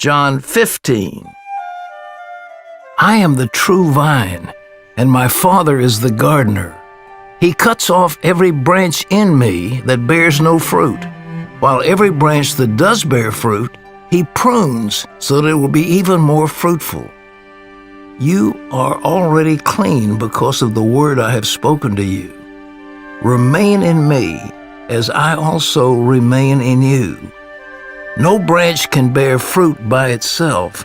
John 15. I am the true vine, and my Father is the gardener. He cuts off every branch in me that bears no fruit, while every branch that does bear fruit, He prunes so that it will be even more fruitful. You are already clean because of the word I have spoken to you. Remain in me, as I also remain in you. No branch can bear fruit by itself.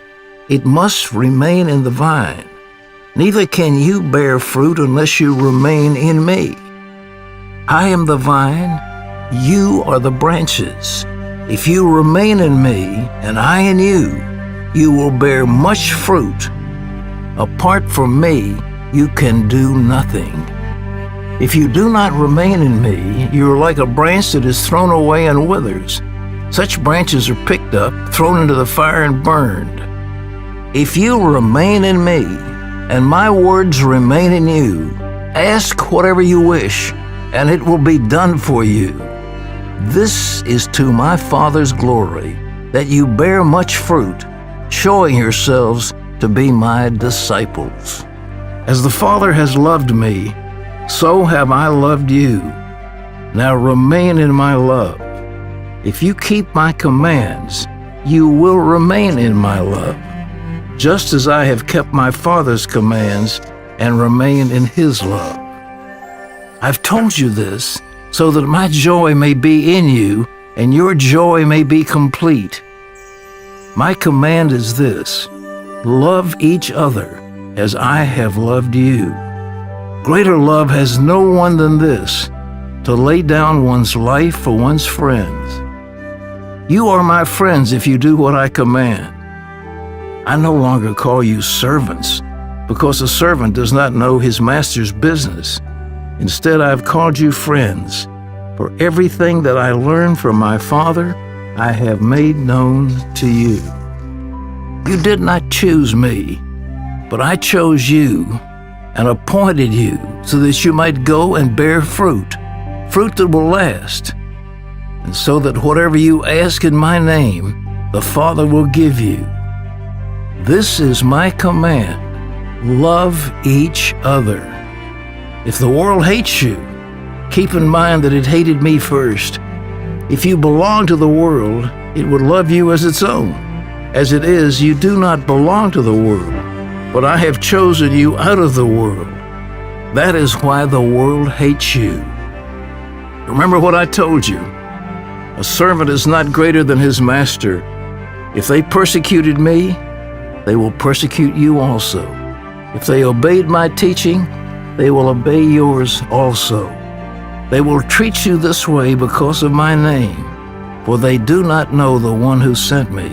It must remain in the vine. Neither can you bear fruit unless you remain in me. I am the vine, you are the branches. If you remain in me, and I in you, you will bear much fruit. Apart from me, you can do nothing. If you do not remain in me, you are like a branch that is thrown away and withers. Such branches are picked up, thrown into the fire, and burned. If you remain in me, and my words remain in you, ask whatever you wish, and it will be done for you. This is to my Father's glory, that you bear much fruit, showing yourselves to be my disciples. As the Father has loved me, so have I loved you. Now remain in my love. If you keep my commands, you will remain in my love, just as I have kept my Father's commands and remain in His love. I've told you this so that my joy may be in you and your joy may be complete. My command is this: love each other as I have loved you. Greater love has no one than this, to lay down one's life for one's friends. You are my friends if you do what I command. I no longer call you servants, because a servant does not know his master's business. Instead, I have called you friends, for everything that I learned from my Father, I have made known to you. You did not choose me, but I chose you and appointed you so that you might go and bear fruit, fruit that will last, and so that whatever you ask in my name, the Father will give you. This is my command: love each other. If the world hates you, keep in mind that it hated me first. If you belong to the world, it would love you as its own. As it is, you do not belong to the world, but I have chosen you out of the world. That is why the world hates you. Remember what I told you. A servant is not greater than his master. If they persecuted me, they will persecute you also. If they obeyed my teaching, they will obey yours also. They will treat you this way because of my name, for they do not know the one who sent me.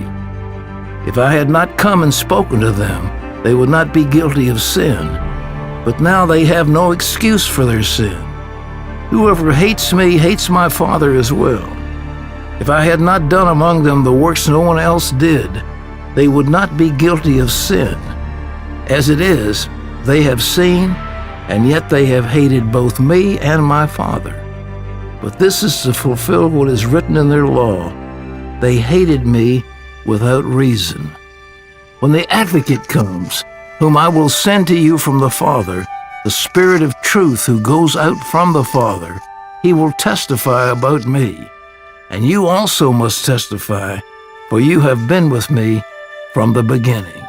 If I had not come and spoken to them, they would not be guilty of sin, but now they have no excuse for their sin. Whoever hates me hates my Father as well. If I had not done among them the works no one else did, they would not be guilty of sin. As it is, they have seen, and yet they have hated both me and my Father. But this is to fulfill what is written in their law: they hated me without reason. When the Advocate comes, whom I will send to you from the Father, the Spirit of truth who goes out from the Father, He will testify about me. And you also must testify, for you have been with me from the beginning.